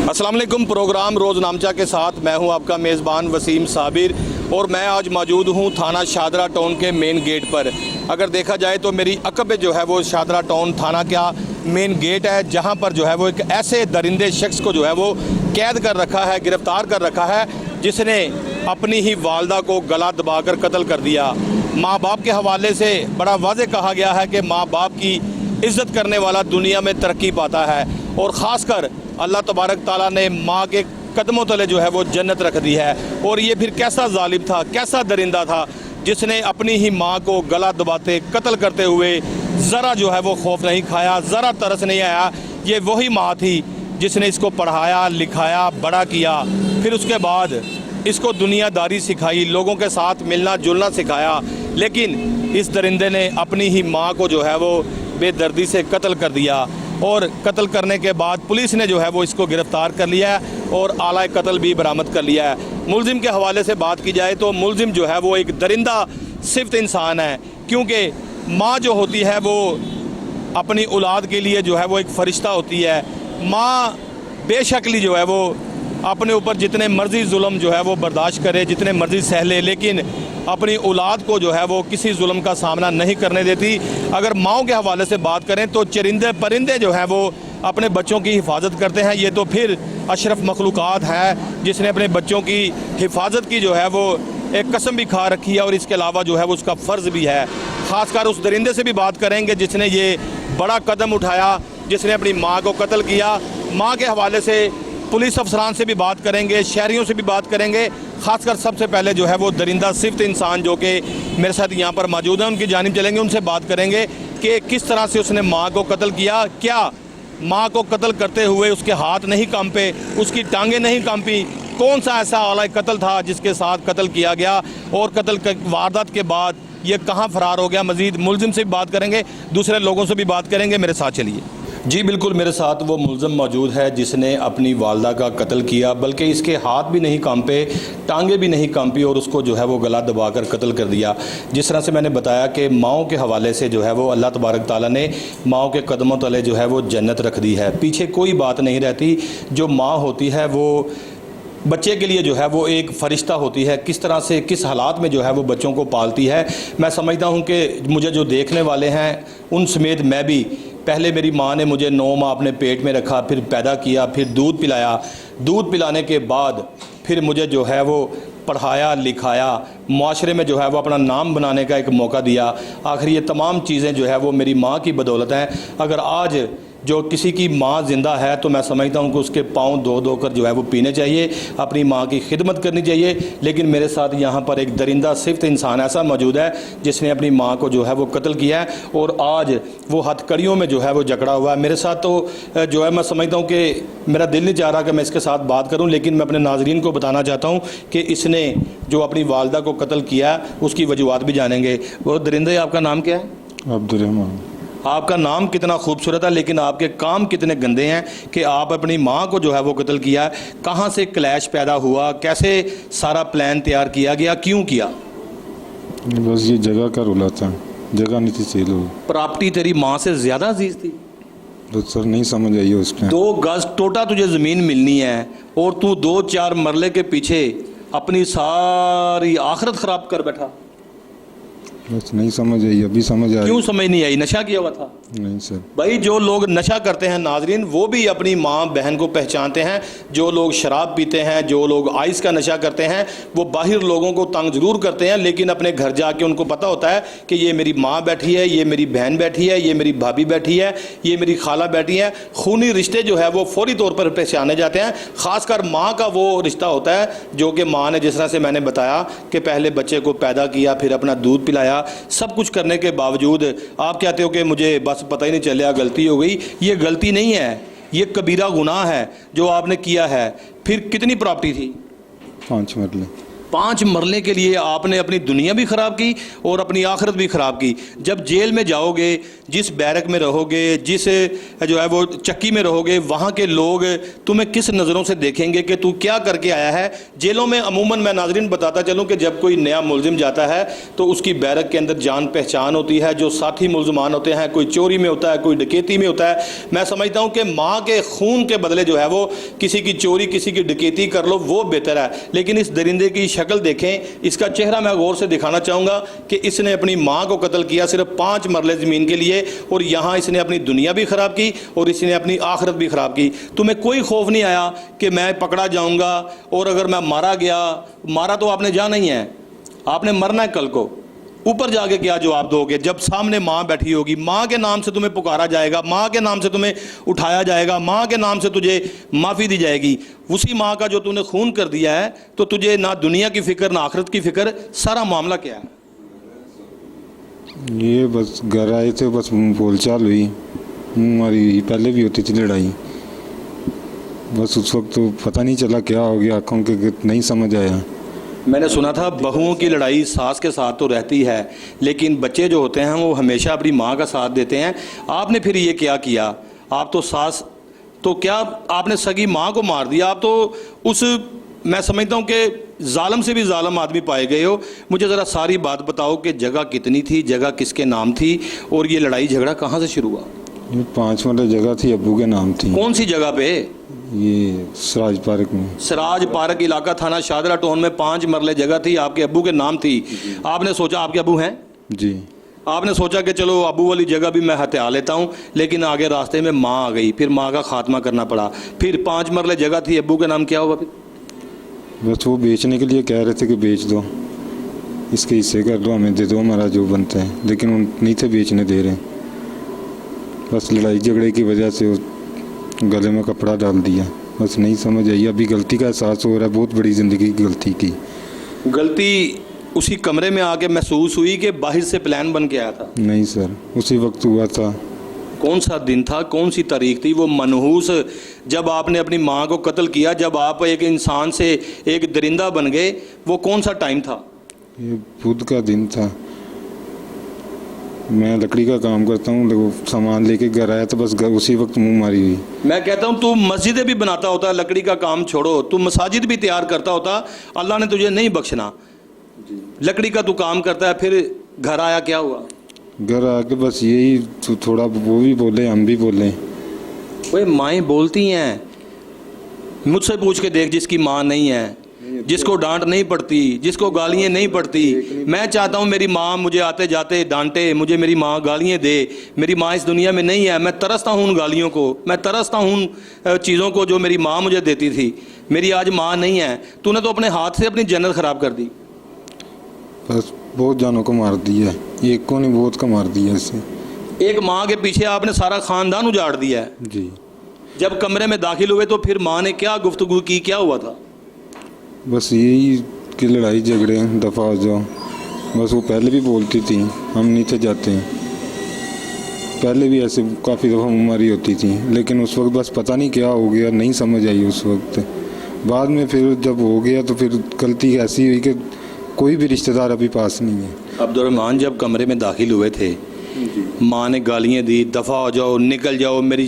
अस्सलाम वालेकुम। प्रोग्राम रोज़ नामचा के साथ मैं हूं आपका मेज़बान वसीम साबिर और मैं आज मौजूद हूं थाना शादरा टाउन के मेन गेट पर। अगर देखा जाए तो मेरी अकब जो है वो शादरा टाउन थाना का मेन गेट है, जहां पर जो है वो एक ऐसे दरिंदे शख्स को जो है वो कैद कर रखा है, गिरफ़्तार कर रखा है, जिसने अपनी ही वालदा को गला दबाकर कत्ल कर दिया। माँ बाप के हवाले से बड़ा वाज़ेह कहा गया है कि माँ बाप की इज़्ज़त करने वाला दुनिया में तरक्की पाता है और ख़ासकर अल्लाह तबारक ताला ने माँ के कदमों तले जो है वो जन्नत रख दी है। और ये फिर कैसा जालिम था, कैसा दरिंदा था, जिसने अपनी ही माँ को गला दबाते कत्ल करते हुए ज़रा जो है वो खौफ नहीं खाया, ज़रा तरस नहीं आया। ये वही माँ थी जिसने इसको पढ़ाया लिखाया बड़ा किया, फिर उसके बाद इसको दुनियादारी सिखाई, लोगों के साथ मिलना जुलना सिखाया। लेकिन इस दरिंदे ने अपनी ही माँ को जो है वो बेदर्दी से कत्ल कर दिया और कत्ल करने के बाद पुलिस ने जो है वो इसको गिरफ़्तार कर लिया है और आला कत्ल भी बरामद कर लिया है। मुलजिम के हवाले से बात की जाए तो मुलजिम जो है वो एक दरिंदा सिफ्त इंसान है, क्योंकि माँ जो होती है वो अपनी औलाद के लिए जो है वो एक फ़रिश्ता होती है। माँ बेशकली जो है वो अपने ऊपर जितने मर्ज़ी जुल्म जो है वो बर्दाश्त करे, जितने मर्ज़ी सह ले, लेकिन अपनी औलाद को जो है वो किसी जुल्म का सामना नहीं करने देती। अगर माओ के हवाले से बात करें तो चरिंदे परिंदे जो हैं वो अपने बच्चों की हिफाजत करते हैं। ये तो फिर अशरफ मखलूक़ात है जिसने अपने बच्चों की हिफाजत की जो है वो एक कसम भी खा रखी है और इसके अलावा जो है वो उसका फ़र्ज़ भी है। ख़ासकर उस दरिंदे से भी बात करेंगे जिसने ये बड़ा कदम उठाया, जिसने अपनी माँ को कत्ल किया। माँ के हवाले से पुलिस अफसरान से भी बात करेंगे, शहरियों से भी बात करेंगे। ख़ासकर सबसे पहले जो है वो दरिंदा सिफ्त इंसान जो कि मेरे साथ यहाँ पर मौजूद हैं, उनकी जानिब चलेंगे, उनसे बात करेंगे कि किस तरह से उसने माँ को कत्ल किया। क्या माँ को कत्ल करते हुए उसके हाथ नहीं कांपे, उसकी टांगें नहीं कांपी? कौन सा ऐसा आला कत्ल था जिसके साथ कत्ल किया गया और कत्ल की वारदात के बाद ये कहाँ फ़रार हो गया? मज़ीद मुलजिम से भी बात करेंगे, दूसरे लोगों से भी बात करेंगे। मेरे साथ चलिए। जी बिल्कुल, मेरे साथ वो मुलज़म मौजूद है जिसने अपनी वालदा का कत्ल किया, बल्कि इसके हाथ भी नहीं कांपे, टांगे भी नहीं कांपी और उसको जो है वो गला दबाकर कत्ल कर दिया। जिस तरह से मैंने बताया कि माओं के हवाले से जो है वो अल्लाह तबारक ताला ने माओं के कदमों तले जो है वो जन्नत रख दी है। पीछे कोई बात नहीं रहती। जो माँ होती है वो बच्चे के लिए जो है वो एक फ़रिश्ता होती है। किस तरह से किस हालात में जो है वो बच्चों को पालती है, मैं समझता हूँ कि मुझे जो देखने वाले हैं उन समेत मैं भी, पहले मेरी माँ ने मुझे 9 माह अपने पेट में रखा, फिर पैदा किया, फिर दूध पिलाया, दूध पिलाने के बाद फिर मुझे जो है वो पढ़ाया लिखाया, माशरे में जो है वो अपना नाम बनाने का एक मौका दिया। आखिर ये तमाम चीज़ें जो है वो मेरी माँ की बदौलत हैं। अगर आज जो किसी की माँ ज़िंदा है तो मैं समझता हूँ कि उसके पाँव धो धो कर जो है वो पीने चाहिए, अपनी माँ की खिदमत करनी चाहिए। लेकिन मेरे साथ यहाँ पर एक दरिंदा सिफ्त इंसान ऐसा मौजूद है जिसने अपनी माँ को जो है वो कत्ल किया है और आज वो हथकड़ियों में जो है वो जकड़ा हुआ है। मेरे साथ तो जो है मैं समझता हूँ कि मेरा दिल नहीं चाह रहा कि मैं इसके साथ बात करूँ, लेकिन मैं अपने नाज़रीन को बताना चाहता हूँ कि इसने जो अपनी वालदा को कत्ल किया उसकी वजूहात भी जानेंगे। वो दरिंदे, आपका नाम क्या है? अब्दुर्रहमान। आपका नाम कितना खूबसूरत है, लेकिन आपके काम कितने गंदे हैं कि आप अपनी माँ को जो है वो कत्ल किया। कहाँ से क्लैश पैदा हुआ, कैसे सारा प्लान तैयार किया गया, क्यों किया? बस ये जगह का रोला था, जगह नहीं थी सही लोग। प्रॉपर्टी तेरी माँ से ज़्यादा अजीज थी? तो सर नहीं समझ आई उसमें। 2 गज टोटा तुझे ज़मीन मिलनी है और तू 2-4 मरले के पीछे अपनी सारी आखिरत ख़राब कर बैठा। बस नहीं समझ आई, अभी समझ आई। क्यों समझ नहीं आई? नशा किया हुआ था? नहीं सर। भाई जो लोग नशा करते हैं नाजरीन, वो भी अपनी माँ बहन को पहचानते हैं। जो लोग शराब पीते हैं, जो लोग आइस का नशा करते हैं, वो बाहर लोगों को तंग ज़रूर करते हैं, लेकिन अपने घर जाके उनको पता होता है कि ये मेरी माँ बैठी है, ये मेरी बहन बैठी है, ये मेरी भाभी बैठी है, ये मेरी खाला बैठी है। खूनी रिश्ते जो है वो फौरी तौर पर पहचाने जाते हैं। ख़ासकर माँ का वो रिश्ता होता है जो कि माँ ने, जिस तरह से मैंने बताया कि पहले बच्चे को पैदा किया, फिर अपना दूध पिलाया, सब कुछ करने के बावजूद आप कहते हो कि मुझे बस पता ही नहीं चलिया, गलती हो गई। ये गलती नहीं है, ये कबीरा गुनाह है जो आपने किया है। फिर कितनी प्रॉपर्टी थी? 5 मरले। 5 मरले के लिए आपने अपनी दुनिया भी ख़राब की और अपनी आखिरत भी ख़राब की। जब जेल में जाओगे, जिस बैरक में रहोगे, जिस जो है वो चक्की में रहोगे, वहाँ के लोग तुम्हें किस नज़रों से देखेंगे कि तू क्या करके आया है। जेलों में अमूमन मैं नाज़रीन बताता चलूँ कि जब कोई नया मुलजिम जाता है तो उसकी बैरक के अंदर जान पहचान होती है, जो साथी मुलजमान होते हैं, कोई चोरी में होता है, कोई डकैती में होता है। मैं समझता हूँ कि माँ के खून के बदले जो है वो किसी की चोरी, किसी की डकैती कर लो, वो बेहतर है। लेकिन इस दरिंदे की शक्ल देखें, इसका चेहरा मैं गौर से दिखाना चाहूँगा कि इसने अपनी माँ को कत्ल किया सिर्फ 5 मरले ज़मीन के लिए, और यहाँ इसने अपनी दुनिया भी ख़राब की और इसने अपनी आखिरत भी ख़राब की। तुम्हें कोई खौफ नहीं आया कि मैं पकड़ा जाऊँगा और अगर मैं मारा गया, मारा तो आपने जाना ही है, आपने मरना है कल को, ऊपर जाके क्या जवाब दोगे जब सामने माँ बैठी होगी। माँ के नाम से तुम्हें पुकारा जाएगा, माँ के नाम से तुम्हें उठाया जाएगा, माँ के नाम से तुझे माफ़ी दी जाएगी। उसी माँ का जो तूने खून कर दिया है, तो तुझे ना दुनिया की फ़िक्र ना आखिरत की फ़िक्र। सारा मामला क्या है? ये बस घर आए थे, बस बोलचाल हुई, हमारी पहले भी होती थी लड़ाई। बस उस वक्त तो पता नहीं चला क्या हो गया, आँखों के नहीं समझ आया। मैंने सुना था बहुओं की लड़ाई सास के साथ तो रहती है, लेकिन बच्चे जो होते हैं वो हमेशा अपनी माँ का साथ देते हैं। आपने फिर ये क्या किया? आप तो सास, तो क्या आपने सगी माँ को मार दिया? आप तो उस, मैं समझता हूँ कि जालिम से भी जालिम आदमी पाए गए हो। मुझे ज़रा सारी बात बताओ कि जगह कितनी थी, जगह किसके नाम थी, और ये लड़ाई झगड़ा कहाँ से शुरू हुआ? ये 5 मरले जगह थी, अब्बू के नाम थी। कौन सी जगह पे? ये सराज पार्क में। सराज पार्क इलाका, थाना शादरा टाउन में 5 मरले जगह थी, आपके अब्बू के नाम थी। आपने सोचा, आपके अब्बू हैं जी, आपने सोचा कि चलो अब्बू वाली जगह भी मैं हत्या लेता हूँ, लेकिन आगे रास्ते में माँ आ गई, फिर माँ का खात्मा करना पड़ा। फिर 5 मरले जगह थी, अब्बू के नाम क्या हुआ फिर? बस वो बेचने के लिए कह रहे थे कि बेच दो, इसके हिस्से कर दो, हमें दे दो, हमारा जो बनता है, लेकिन वो नहीं थे बेचने दे रहे। बस लड़ाई झगड़े की वजह से वो गले में कपड़ा डाल दिया। बस नहीं समझ आई, अभी गलती का एहसास हो रहा है, बहुत बड़ी ज़िंदगी की गलती की। गलती उसी कमरे में आके महसूस हुई कि बाहर से प्लान बन के आया था? नहीं सर, उसी वक्त हुआ था। कौन सा दिन था, कौन सी तारीख थी वो मनहूस जब आपने अपनी माँ को कत्ल किया, जब आप एक इंसान से एक दरिंदा बन गए? वो कौन सा टाइम था? ये बुध का दिन था। मैं लकड़ी का काम करता हूँ, सामान लेके घर आया तो बस उसी वक्त मुंह मारी हुई। मैं कहता हूँ तू मस्जिदें भी बनाता होता, लकड़ी का काम छोड़ो, तू मसाजिद भी तैयार करता होता, अल्लाह ने तुझे नहीं बख्शना। लकड़ी का तू काम करता है, फिर घर आया, क्या हुआ? घर आके बस यही तो थोड़ा वो भी बोले, हम भी बोले। वो माएँ बोलती हैं, मुझसे पूछ के देख जिसकी माँ नहीं है, जिसको डांट नहीं पड़ती, जिसको गालियाँ नहीं पड़ती। मैं चाहता हूँ मेरी माँ मुझे आते जाते डांटे, मुझे मेरी माँ गालियाँ दे। मेरी माँ इस दुनिया में नहीं है, मैं तरसता हूँ उन गालियों को, मैं तरसता हूँ उन चीज़ों को जो मेरी माँ मुझे देती थी। मेरी आज माँ नहीं है। तूने तो अपने हाथ से अपनी जन्नत ख़राब कर दी। बस बहुत जानों को मार दिया, एक को नहीं बहुत को मार दिया इससे। एक माँ के पीछे आपने सारा ख़ानदान उजाड़ दिया है। जी। जब कमरे में दाखिल हुए तो फिर माँ ने क्या गुफ्तगू की, क्या हुआ था? बस यही कि लड़ाई झगड़े दफ़ा हो जाओ। बस वो पहले भी बोलती थी, हम नहीं थे जाते। पहले भी ऐसे काफ़ी दफ़ा बीमारी होती थी, लेकिन उस वक्त बस पता नहीं क्या हो गया, नहीं समझ आई उस वक्त। बाद में फिर जब हो गया तो फिर गलती ऐसी हुई कि कोई भी रिश्तेदार अभी पास नहीं है। अब्दुर्रहमान जब कमरे में दाखिल हुए थे, माँ ने गालियाँ दी, दफ़ा हो जाओ, निकल जाओ, मेरी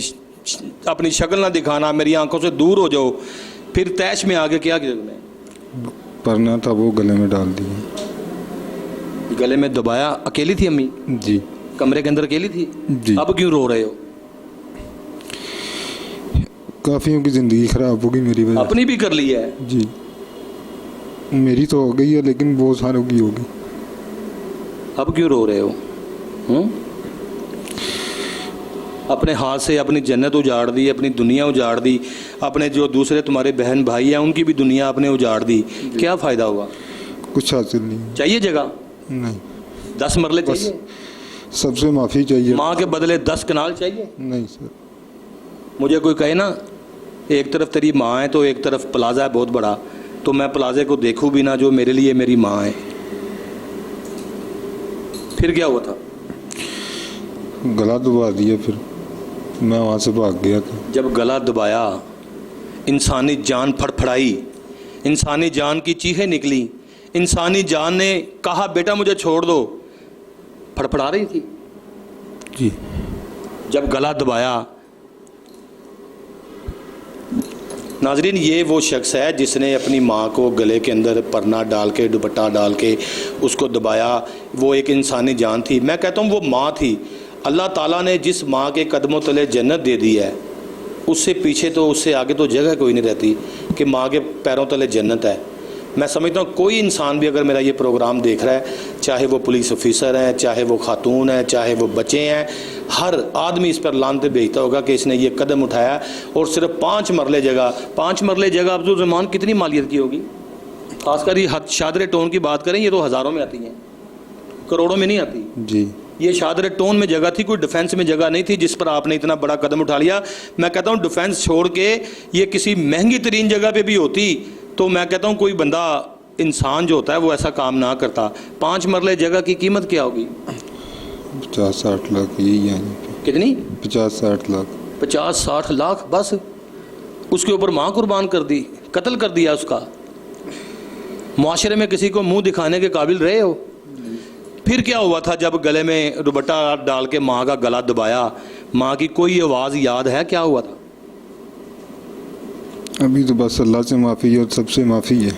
अपनी शक्ल ना दिखाना, मेरी आंखों से दूर हो जाओ। फिर तैश में आगे क्या किया तुमने? पढ़ना था वो गले में डाल दिया। गले में दबाया? अकेली थी अम्मी? जी। कमरे के अंदर अकेली थी? जी। अब क्यों रो रहे हो? काफ़ियों की ज़िंदगी ख़राब हो गई मेरी वजह से। अपनी भी कर ली है? जी, मेरी तो हो गई है, लेकिन बहुत सारों की होगी। अब क्यों रो रहे हो? अपने हाथ से अपनी जन्नत उजाड़ दी, अपनी दुनिया उजाड़ दी, अपने जो दूसरे तुम्हारे बहन भाई हैं उनकी भी दुनिया आपने उजाड़ दी। क्या फ़ायदा हुआ? कुछ हासिल नहीं। चाहिए जगह? नहीं। 10 मरले चाहिए? सबसे माफ़ी चाहिए। माँ के बदले 10 कनाल चाहिए? नहीं सर। मुझे कोई कहे ना, एक तरफ तेरी माँ है तो एक तरफ प्लाजा है बहुत बड़ा, तो मैं प्लाजे को देखूँ भी ना जो मेरे लिए मेरी माँ है। फिर क्या हुआ था? गला दबा दिया, फिर मैं वहाँ से भाग गया था। जब गला दबाया, इंसानी जान फड़फड़ाई, इंसानी जान की चीखें निकली, इंसानी जान ने कहा बेटा मुझे छोड़ दो, फड़फड़ा रही थी। जी। जब गला दबाया, नाजरीन ये वो शख्स है जिसने अपनी माँ को गले के अंदर परना डाल के, दुपट्टा डाल के उसको दबाया। वो एक इंसानी जान थी। मैं कहता हूँ वो माँ थी। अल्लाह ताला ने जिस माँ के कदमों तले जन्नत दे दी है, उससे पीछे तो, उससे आगे तो जगह कोई नहीं रहती कि माँ के पैरों तले जन्नत है। मैं समझता हूँ कोई इंसान भी अगर मेरा ये प्रोग्राम देख रहा है, चाहे वो पुलिस ऑफिसर है, चाहे वो खातून है, चाहे वो बच्चे हैं, हर आदमी इस पर लानते भेजता होगा कि इसने ये कदम उठाया। और सिर्फ 5 मरले जगह अब्दुल रहमान कितनी मालियत की होगी? खासकर ये शादर टोन की बात करें, ये तो हज़ारों में आती हैं, करोड़ों में नहीं आती जी। ये शादर टोन में जगह थी, कोई डिफेंस में जगह नहीं थी जिस पर आपने इतना बड़ा कदम उठा लिया। मैं कहता हूँ डिफेंस छोड़ के ये किसी महंगी तरीन जगह पे भी होती तो मैं कहता हूँ कोई बंदा, इंसान जो होता है वो ऐसा काम ना करता। 5 मरले जगह की कीमत क्या होगी? 50-60 लाख यही है। कितनी? 50-60 लाख। 50-60 लाख बस उसके ऊपर माँ कुर्बान कर दी, कत्ल कर दिया उसका। मुआशरे में किसी को मुंह दिखाने के काबिल रहे हो? फिर क्या हुआ था जब गले में दुपट्टा डाल के माँ का गला दबाया? माँ की कोई आवाज़ याद है क्या हुआ था? अभी तो बस अल्लाह से माफ़ी और सबसे माफ़ी है,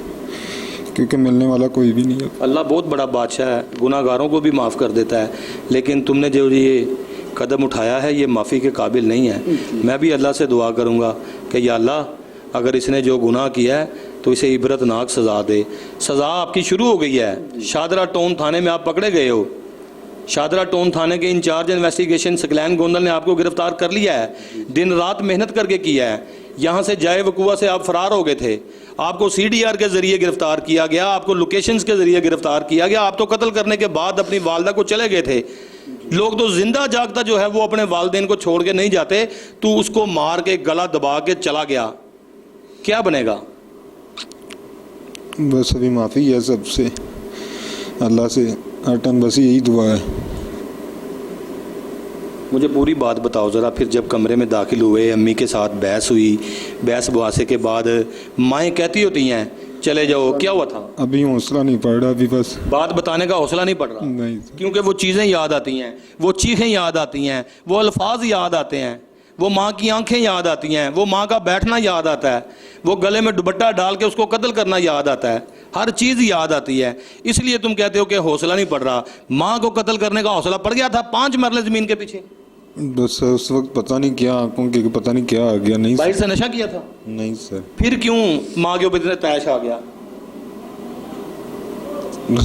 क्योंकि मिलने वाला कोई भी नहीं है। अल्लाह बहुत बड़ा बादशाह है, गुनाहगारों को भी माफ़ कर देता है, लेकिन तुमने जो ये कदम उठाया है ये माफ़ी के काबिल नहीं है। मैं भी अल्लाह से दुआ करूँगा कि या अल्लाह अगर इसने जो गुनाह किया है तो इसे इबरतनाक सज़ा दे। सज़ा आपकी शुरू हो गई है। शादरा टाउन थाने में आप पकड़े गए हो। शादरा टाउन थाने के इंचार्ज इन्वेस्टिगेशन सकलैन गोंदल ने आपको गिरफ्तार कर लिया है। दिन रात मेहनत करके किया है। यहाँ से जाए वकुआ से आप फरार हो गए थे। आपको CDR के ज़रिए गिरफ्तार किया गया, आपको लोकेशंस के ज़रिए गिरफ्तार किया गया। आप तो कत्ल करने के बाद अपनी वालदा को चले गए थे। लोग तो जिंदा जागता जो है वो अपने वालदेन को छोड़ के नहीं जाते। तू उसको मार के गला दबा के चला गया, क्या बनेगा? बस अभी माफ़ी है सबसे, अल्लाह से हर टाइम बस यही दुआ है। मुझे पूरी बात बताओ ज़रा। फिर जब कमरे में दाखिल हुए, अम्मी के साथ बहस हुई, बहस बहासे के बाद माएँ कहती होती हैं चले जाओ, क्या हुआ था? अभी हौसला नहीं पड़ रहा, अभी बस बात बताने का हौसला नहीं पड़ रहा। नहीं, क्योंकि वो चीज़ें याद आती हैं, वो चीखें याद आती हैं, वो अल्फाज याद आते हैं, वो माँ की आंखें याद आती हैं, वो माँ का बैठना याद आता है, वो गले में दुपट्टा डाल के उसको कत्ल करना याद आता है, हर चीज़ याद आती है। इसलिए तुम कहते हो कि हौसला नहीं पड़ रहा। माँ को कत्ल करने का हौसला पड़ गया था 5 मरले ज़मीन के पीछे। बस उस वक्त पता नहीं क्या आंखों के पता नहीं क्या आ गया। नहीं बाहर से नशा किया था? नहीं सर। फिर क्यों माँ के ऊपर इतना तैश आ गया?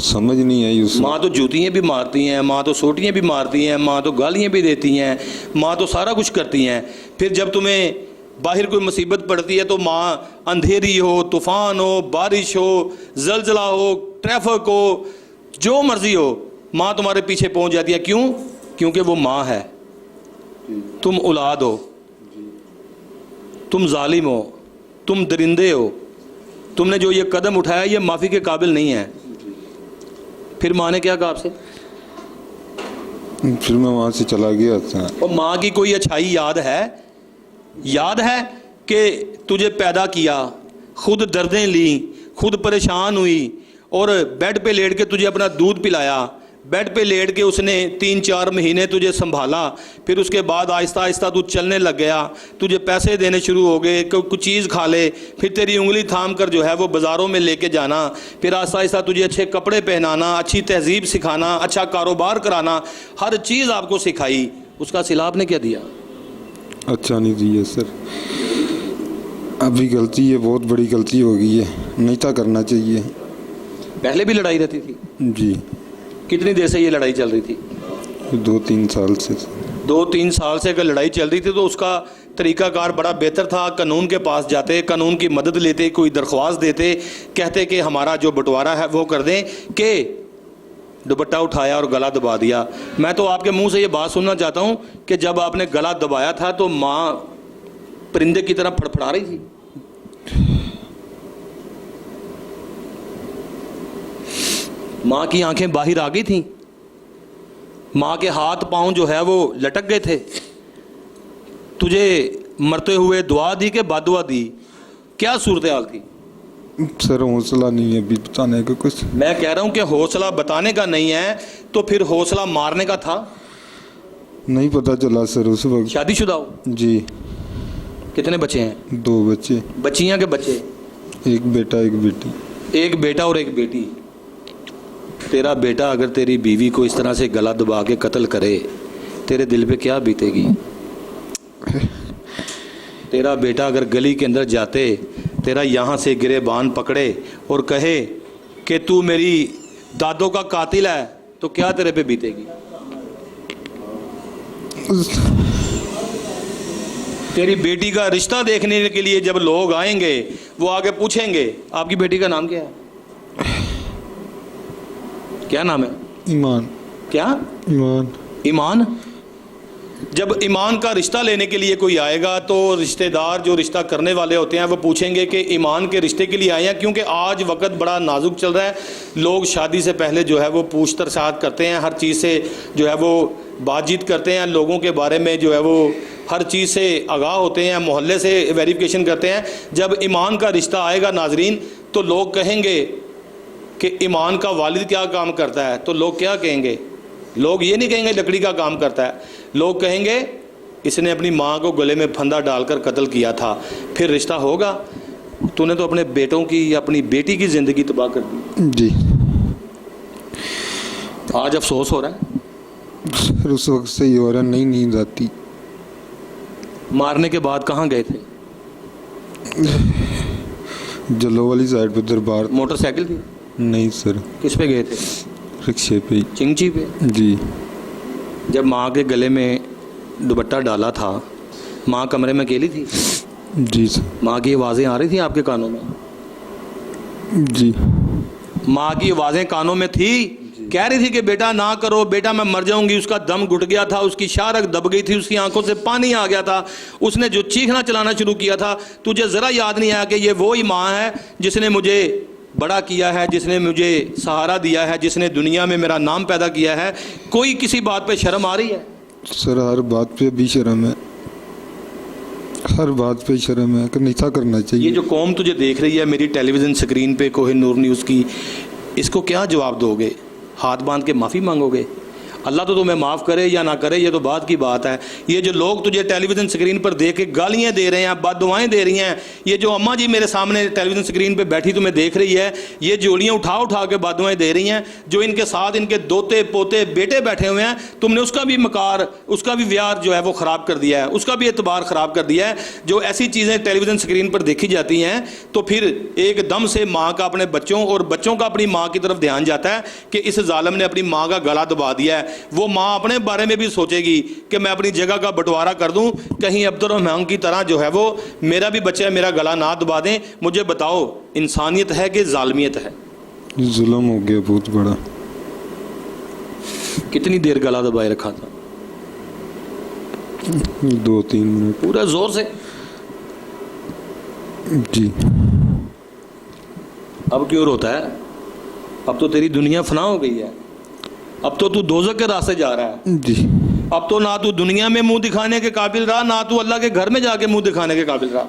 समझ नहीं आई उस। माँ तो जूतियाँ भी मारती हैं, माँ तो सोटियाँ भी मारती हैं, माँ तो गालियाँ भी देती हैं, माँ तो सारा कुछ करती हैं। फिर जब तुम्हें बाहर कोई मुसीबत पड़ती है तो माँ, अंधेरी हो, तूफ़ान हो, बारिश हो, जलजला हो, ट्रैफिक हो, जो मर्जी हो, माँ तुम्हारे पीछे पहुँच जाती है। क्यों? क्योंकि वो माँ है। तुम औलाद हो, तुम जालिम हो, तुम दरिंदे हो, तुमने जो ये कदम उठाया ये माफ़ी के काबिल नहीं है। फिर माँ ने क्या कहा आपसे? फिर मैं वहाँ से चला गया था। और माँ की कोई अच्छाई याद है? याद है कि तुझे पैदा किया, खुद दर्दें ली, खुद परेशान हुई और बेड पे लेट के तुझे अपना दूध पिलाया, बेड पे लेट के उसने 3-4 महीने तुझे संभाला। फिर उसके बाद आहिस्ता आहिस्ता तू चलने लग गया, तुझे पैसे देने शुरू हो गए, कुछ चीज़ खा ले, फिर तेरी उंगली थाम कर जो है वो बाज़ारों में लेके जाना, फिर आहिस्ता आहिस्ता तुझे अच्छे कपड़े पहनाना, अच्छी तहजीब सिखाना, अच्छा कारोबार कराना, हर चीज़ आपको सिखाई। उसका सिला आपने क्या दिया? अच्छा नहीं दिया सर। अभी गलती है, बहुत बड़ी गलती हो गई है, नहीं था करना चाहिए। पहले भी लड़ाई रहती थी? जी। कितनी देर से ये लड़ाई चल रही थी? 2-3 साल से। 2-3 साल से अगर लड़ाई चल रही थी तो उसका तरीकाकार बड़ा बेहतर था। कानून के पास जाते, कानून की मदद लेते, कोई दरख्वास्त देते, कहते कि हमारा जो बंटवारा है वो कर दें, कि दुपट्टा उठाया और गला दबा दिया। मैं तो आपके मुंह से ये बात सुनना चाहता हूँ कि जब आपने गला दबाया था तो माँ परिंदे की तरह फड़फड़ा रही थी? माँ की आंखें बाहर आ गई थीं? माँ के हाथ पांव जो है वो लटक गए थे? तुझे मरते हुए दुआ दी कि बददुआ दी? क्या सूरत हाल थी? सर हौसला नहीं है अभी बताने का कुछ। मैं कह रहा हूं कि हौसला बताने का नहीं है तो फिर हौसला मारने का था। नहीं पता चला सर उस वक्त। शादीशुदा हो? जी। कितने बच्चे हैं? 2 बच्चे, बच्चियां के बच्चे? एक बेटा एक बेटी। एक बेटा और एक बेटी। तेरा बेटा अगर तेरी बीवी को इस तरह से गला दबा के कत्ल करे, तेरे दिल पे क्या बीतेगी? तेरा बेटा अगर गली के अंदर जाते, तेरा यहाँ से गिरेबान पकड़े और कहे कि तू मेरी दादों का कातिल है, तो क्या तेरे पे बीतेगी? तेरी बेटी का रिश्ता देखने के लिए जब लोग आएंगे, वो आगे पूछेंगे आपकी बेटी का नाम क्या है? क्या नाम है? ईमान। क्या? ईमान। ईमान। जब ईमान का रिश्ता लेने के लिए कोई आएगा तो रिश्तेदार जो रिश्ता करने वाले होते हैं वो पूछेंगे कि ईमान के रिश्ते के लिए आए हैं, क्योंकि आज वक्त बड़ा नाजुक चल रहा है। लोग शादी से पहले जो है वो पूछ तरसात करते हैं, हर चीज़ से जो है वो बातचीत करते हैं, लोगों के बारे में जो है वो हर चीज़ से आगाह होते हैं, मोहल्ले से वेरिफिकेशन करते हैं। जब ईमान का रिश्ता आएगा नाजरीन, तो लोग कहेंगे कि ईमान का वालिद क्या काम करता है, तो लोग क्या कहेंगे? लोग ये नहीं कहेंगे लकड़ी का काम करता है, लोग कहेंगे इसने अपनी माँ को गले में फंदा डालकर कत्ल किया था। फिर रिश्ता होगा? तूने तो अपने बेटों की या अपनी बेटी की ज़िंदगी तबाह कर दी। जी। आज अफसोस हो रहा है? सर उस वक्त से ही हो रहा, नहीं नींद आती। मारने के बाद कहाँ गए थे? जलो वाली साइड पे दरबार। मोटरसाइकिल थी? नहीं सर। किस पे गए थे? रिक्शे पे। चिंची पे? जी। जब माँ के गले में दुपट्टा डाला था, माँ कमरे में अकेली थी? जी सर। माँ की आवाज़ें आ रही थी आपके कानों में? जी। माँ की आवाज़ें कानों में थी? कह रही थी कि बेटा ना करो, बेटा मैं मर जाऊंगी। उसका दम घुट गया था, उसकी शारक दब गई थी, उसकी आंखों से पानी आ गया था, उसने जो चीखना चलाना शुरू किया था। तुझे ज़रा याद नहीं आया कि ये वो ही माँ है जिसने मुझे बड़ा किया है, जिसने मुझे सहारा दिया है, जिसने दुनिया में मेरा नाम पैदा किया है? कोई किसी बात पे शर्म आ रही है? सर हर बात पे भी शर्म है, हर बात पे शर्म है कि नहीं था करना चाहिए। ये जो कौम तुझे देख रही है मेरी टेलीविज़न स्क्रीन पे कोहिनूर न्यूज़ की, इसको क्या जवाब दोगे? हाथ बांध के माफ़ी मांगोगे? अल्लाह तो तुम्हें माफ़ करे या ना करे, ये तो बात की बात है। ये जो लोग तुझे टेलीविज़न स्क्रीन पर देख के गालियाँ दे रहे हैं, बददुआएं दे रही हैं, ये जो अम्मा जी मेरे सामने टेलीविज़न स्क्रीन पे बैठी तुम्हें देख रही है, ये जोड़ियाँ उठा उठा के बददुआएं दे रही हैं। जो इनके साथ इनके दोते पोते बेटे बैठे हुए हैं, तुमने उसका भी मकार, उसका भी व्यार जो है वो ख़राब कर दिया है, उसका भी एतबार ख़राब कर दिया है। जो ऐसी चीज़ें टेलीविज़न स्क्रीन पर देखी जाती हैं तो फिर एकदम से माँ का अपने बच्चों और बच्चों का अपनी माँ की तरफ ध्यान जाता है कि इस जालिम ने अपनी माँ का गला दबा दिया है। वो माँ अपने बारे में भी सोचेगी कि मैं अपनी जगह का बंटवारा कर दूं, कहीं अब्दुर्रहमान की तरह जो है वो मेरा भी बच्चा मेरा गला ना दबा दें। मुझे बताओ, इंसानियत है कि जालमियत है? जुल्म हो गया बहुत बड़ा। कितनी देर गला दबाए रखा था? 2-3 मिनट। पूरा जोर से? जी। अब क्यों रोता है? अब तो तेरी दुनिया फना हो गई है, अब तो तू दोज़ख के रास्ते जा रहा है। जी। अब तो ना तू दुनिया में मुंह दिखाने के काबिल रहा, ना तू अल्लाह के घर में जाके मुंह दिखाने के काबिल रहा।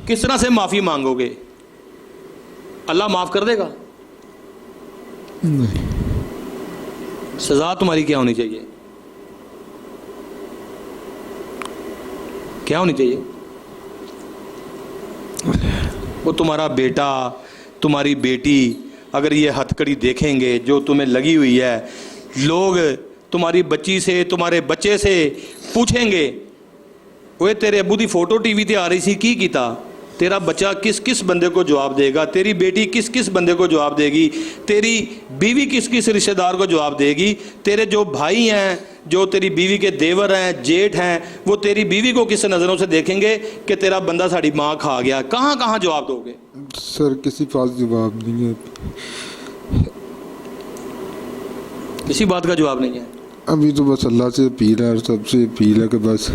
किस तरह से माफ़ी मांगोगे? अल्लाह माफ़ कर देगा? नहीं। सज़ा तुम्हारी क्या होनी चाहिए? क्या होनी चाहिए? वो तुम्हारा बेटा, तुम्हारी बेटी अगर ये हथकड़ी देखेंगे जो तुम्हें लगी हुई है, लोग तुम्हारी बच्ची से, तुम्हारे बच्चे से पूछेंगे, ओए तेरे अबू दी फोटो टीवी ते आ रही सी, की कीता? तेरा बच्चा किस किस बंदे को जवाब देगा? तेरी बेटी किस किस बंदे को जवाब देगी? तेरी बीवी किस किस रिश्तेदार को जवाब देगी? तेरे जो भाई हैं, जो तेरी बीवी के देवर हैं, जेठ हैं, वो तेरी बीवी को किस नज़रों से देखेंगे कि तेरा बंदा साड़ी माँ खा गया? कहाँ कहाँ जवाब दोगे? सर किसी पास जवाब नहीं है, किसी बात का जवाब नहीं है। अभी तो बस अल्लाह से अपील है और सबसे अपील है कि बस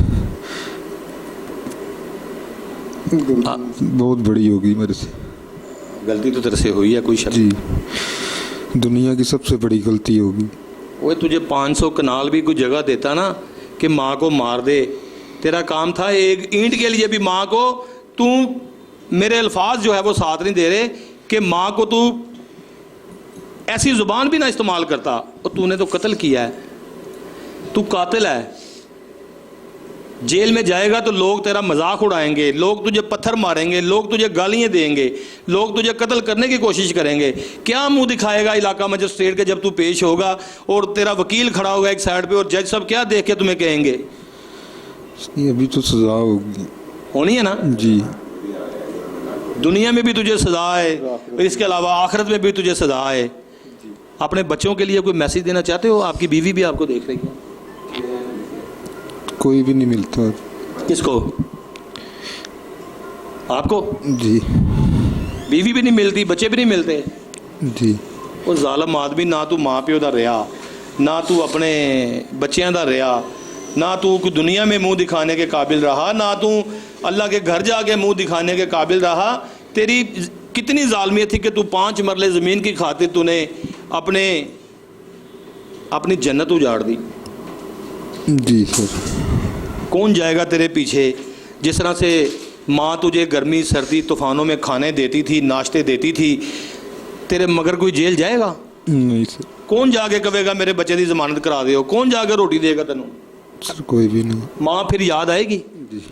बहुत बड़ी होगी मेरे से। गलती तो तेरे से हुई है, कोई शक जी, दुनिया की सबसे बड़ी गलती होगी। वो तुझे 500 कनाल भी कोई जगह देता ना कि माँ को मार दे, तेरा काम था एक ईंट के लिए भी माँ को तू मेरे अल्फाज जो है वो साथ नहीं दे रहे कि माँ को तू ऐसी ज़ुबान भी ना इस्तेमाल करता, और तूने तो कत्ल किया है, तू कातिल है। जेल में जाएगा तो लोग तेरा मजाक उड़ाएंगे, लोग तुझे पत्थर मारेंगे, लोग तुझे गालियाँ देंगे, लोग तुझे कत्ल करने की कोशिश करेंगे। क्या मुंह दिखाएगा इलाका मजिस्ट्रेट के जब तू पेश होगा और तेरा वकील खड़ा होगा एक साइड पे, और जज सब क्या देख के तुम्हें कहेंगे? अभी तो सज़ा होगी, होनी है ना जी। दुनिया में भी तुझे सज़ा है, और इसके अलावा आखिरत में भी तुझे सज़ा है। अपने बच्चों के लिए कोई मैसेज देना चाहते हो? आपकी बीवी भी आपको देख रही है। कोई भी नहीं मिलता। किसको? आपको? जी बीवी भी नहीं मिलती, बच्चे भी नहीं मिलते? जी। वो जालम आदमी, ना तू माँ प्यो दा रहा, ना तू अपने बच्चों दा रहा, ना तू दुनिया में मुंह दिखाने के काबिल रहा, ना तू अल्लाह के घर जाके मुंह दिखाने के काबिल रहा। तेरी कितनी जालमियत थी कि तू 5 मरले ज़मीन की खातिर तूने अपनी जन्नत उजाड़ दी। जी सर। कौन जाएगा तेरे पीछे? जिस तरह से माँ तुझे गर्मी सर्दी तूफ़ानों में खाने देती थी, नाश्ते देती थी, तेरे मगर कोई जेल जाएगा? नहीं सर। कौन जाके कहेगा मेरे बच्चे की ज़मानत करा दो? कौन जाके रोटी देगा तेनों? सर कोई भी नहीं। माँ फिर याद आएगी? जी।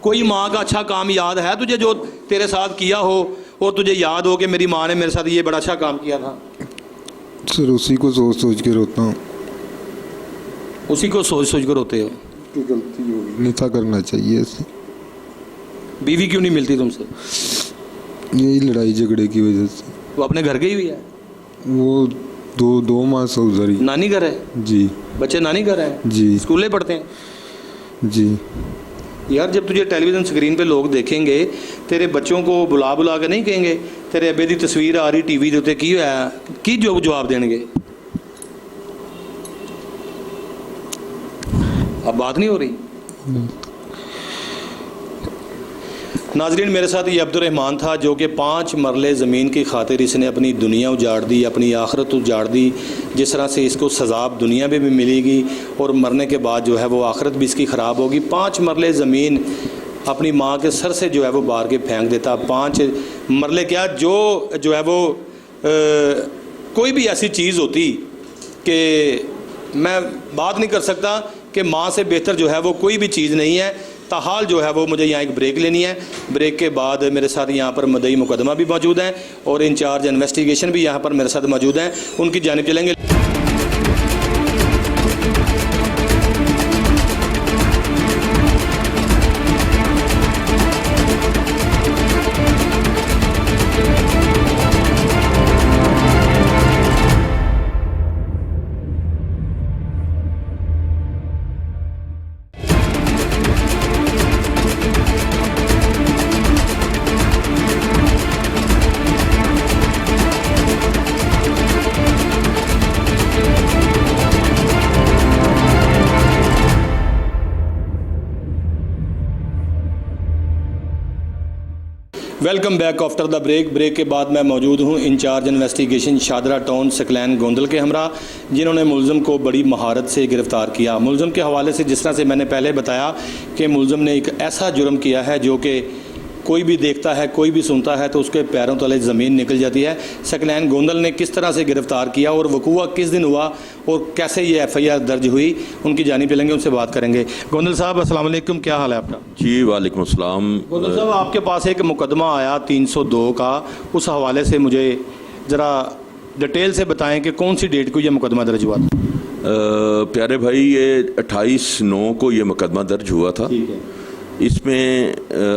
कोई माँ का अच्छा काम याद है तुझे जो तेरे साथ किया हो, और तुझे याद हो कि मेरी माँ ने मेरे साथ ये बड़ा अच्छा काम किया था? सर उसी को सोच सोच के रोता हूँ। उसी को सोच सोच कर रोते हो? गलती होगी, नहीं था करना चाहिए ऐसे। बीवी क्यों नहीं मिलती तुमसे? यही लड़ाई झगड़े की वजह से। वो अपने घर गई हुई है? वो दो माह से उधर ही। नानी घर है? जी। बच्चे नानी घर हैं? जी। स्कूलें पढ़ते हैं? जी। यार जब तुझे टेलीविज़न स्क्रीन पे लोग देखेंगे, तेरे बच्चों को बुला बुला के नहीं कहेंगे तेरे अब्बे की तस्वीर आ रही टीवी के उत्ते की होया, की जो जवाब देंगे? अब बात नहीं हो रही। नाजरीन, मेरे साथ ये अब्दुर्रहमान था जो कि 5 मरले ज़मीन की खातिर इसने अपनी दुनिया उजाड़ दी, अपनी आखिरत उजाड़ दी। जिस तरह से इसको सज़ा दुनिया में भी मिलेगी और मरने के बाद जो है वो आखिरत भी इसकी ख़राब होगी। 5 मरले ज़मीन अपनी माँ के सर से जो है वो बार के फेंक देता। 5 मरले क्या, जो है वो कोई भी ऐसी चीज़ होती कि मैं बात नहीं कर सकता कि माँ से बेहतर जो है वो कोई भी चीज़ नहीं है। ताहाल जो है वो मुझे यहाँ एक ब्रेक लेनी है। ब्रेक के बाद मेरे साथ यहाँ पर मदई मुकदमा भी मौजूद हैं और इंचार्ज इन्वेस्टिगेशन भी यहाँ पर मेरे साथ मौजूद हैं, उनकी जानिब चलेंगे। Welcome back after the break. Break के बाद मैं मौजूद हूँ incharge investigation Shahdara town Saqlain Gondal के हमरा, जिन्होंने मुलज़म को बड़ी महारत से गिरफ़्तार किया। मुलज़म के हवाले से जिस तरह से मैंने पहले बताया कि मुलज़म ने एक ऐसा जुर्म किया है जो कि कोई भी देखता है, कोई भी सुनता है तो उसके पैरों तले ज़मीन निकल जाती है। सकलैन गोंदल ने किस तरह से गिरफ़्तार किया और वकूआ किस दिन हुआ और कैसे ये FIR दर्ज हुई, उनकी जानिब चलेंगे, उनसे बात करेंगे। गोंदल साहब अस्सलाम वालेकुम, क्या हाल है आपका? जी वालेकुम अस्सलाम। गोंदल साहब, आपके पास एक मुकदमा आया 302 का, उस हवाले से मुझे ज़रा डिटेल से बताएं कि कौन सी डेट को ये मुकदमा दर्ज हुआ था? प्यारे भाई, ये 28/9 को ये मुकदमा दर्ज हुआ था। ठीक है। इसमें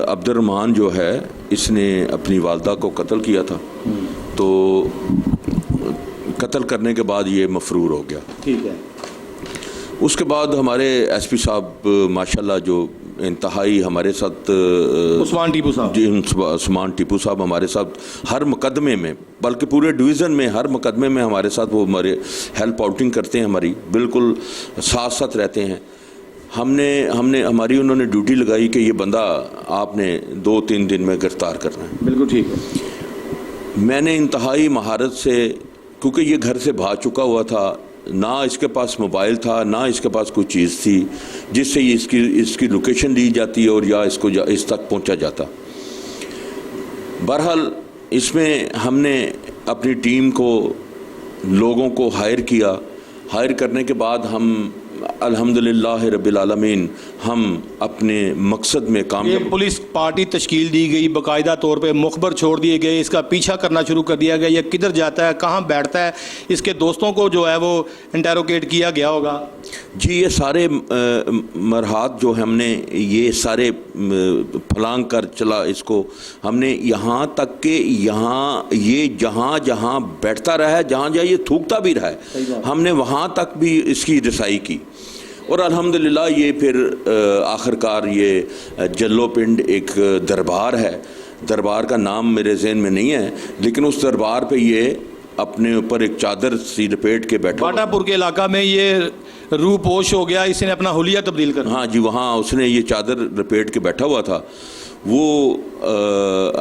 अब्दुर्रहमान जो है इसने अपनी वालदा को कत्ल किया था, तो कत्ल करने के बाद ये मफरूर हो गया। ठीक है। उसके बाद हमारे SP साहब माशाल्लाह जो इंतहाई हमारे साथ उस्मान टीपू साहब जी, उस्मान टीपू साहब हमारे साथ हर मुकदमे में, बल्कि पूरे डिवीज़न में हर मुकदमे में हमारे साथ वो हमारे हेल्प आउटिंग करते हैं, हमारी बिल्कुल साथ साथ रहते हैं। हमने हमारी उन्होंने ड्यूटी लगाई कि ये बंदा आपने 2-3 दिन में गिरफ़्तार करना है। बिल्कुल ठीक है। मैंने इंतहाई महारत से, क्योंकि ये घर से भाग चुका हुआ था, ना इसके पास मोबाइल था, ना इसके पास कोई चीज़ थी जिससे ये इसकी लोकेशन ली जाती और या इसको इस तक पहुंचा जाता। बहरहाल इसमें हमने अपनी टीम को, लोगों को हायर किया। हायर करने के बाद हम अल्हम्दुलिल्लाह रब्बिल आलमीन हम अपने मकसद में ये कामयाब। पुलिस पार्टी तश्कील दी गई, बाकायदा तौर पे मुखबर छोड़ दिए गए, इसका पीछा करना शुरू कर दिया गया, ये किधर जाता है, कहाँ बैठता है, इसके दोस्तों को जो है वो इंटेरोगेट किया गया होगा। जी, ये सारे मरहात जो हमने ये सारे फलांग कर चला, इसको हमने यहाँ तक के यहाँ ये जहाँ जहाँ बैठता रहा है, जहाँ जहाँ ये थूकता भी रहा है, हमने वहाँ तक भी इसकी रसाई की। और अल्हम्दुलिल्लाह ये फिर आखिरकार ये जल्लो पिंड एक दरबार है, दरबार का नाम मेरे जहन में नहीं है, लेकिन उस दरबार पे ये अपने ऊपर एक चादर सी लपेट के बैठा। बाटापुर के इलाका में ये रूपोश हो गया, इसने अपना हुलिया तब्दील कर। हाँ जी, वहाँ उसने ये चादर लपेट के बैठा हुआ था। वो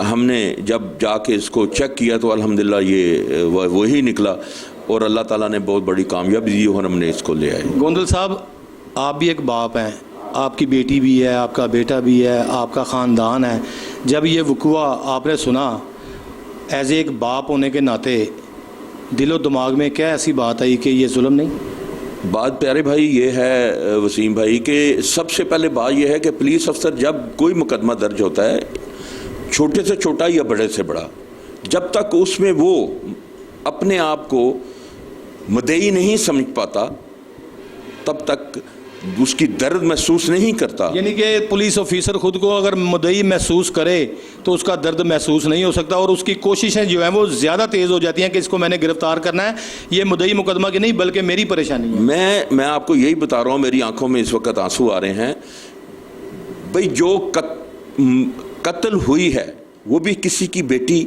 हमने जब जाके इसको चेक किया तो अल्हम्दुलिल्लाह ये वही निकला और अल्लाह ताला ने बहुत बड़ी कामयाबी दी और हमने इसको ले आए। गोंदल साहब, आप भी एक बाप हैं, आपकी बेटी भी है, आपका बेटा भी है, आपका ख़ानदान है। जब ये वक़ुआ आपने सुना, एज एक बाप होने के नाते दिलो दिमाग में क्या ऐसी बात आई कि ये जुल्म नहीं? बात प्यारे भाई ये है वसीम भाई कि सबसे पहले बात ये है कि पुलिस अफसर जब कोई मुकदमा दर्ज होता है, छोटे से छोटा या बड़े से बड़ा, जब तक उसमें वो अपने आप को मुद्दई नहीं समझ पाता तब तक उसकी दर्द महसूस नहीं करता। यानी कि पुलिस ऑफिसर खुद को अगर मुद्दई महसूस करे तो उसका दर्द महसूस नहीं हो सकता और उसकी कोशिशें जो हैं वो ज़्यादा तेज़ हो जाती हैं कि इसको मैंने गिरफ्तार करना है, ये मुद्दई मुकदमा की नहीं बल्कि मेरी परेशानी है। मैं आपको यही बता रहा हूँ, मेरी आंखों में इस वक्त आंसू आ रहे हैं भाई। जो कत्ल हुई है वो भी किसी की बेटी,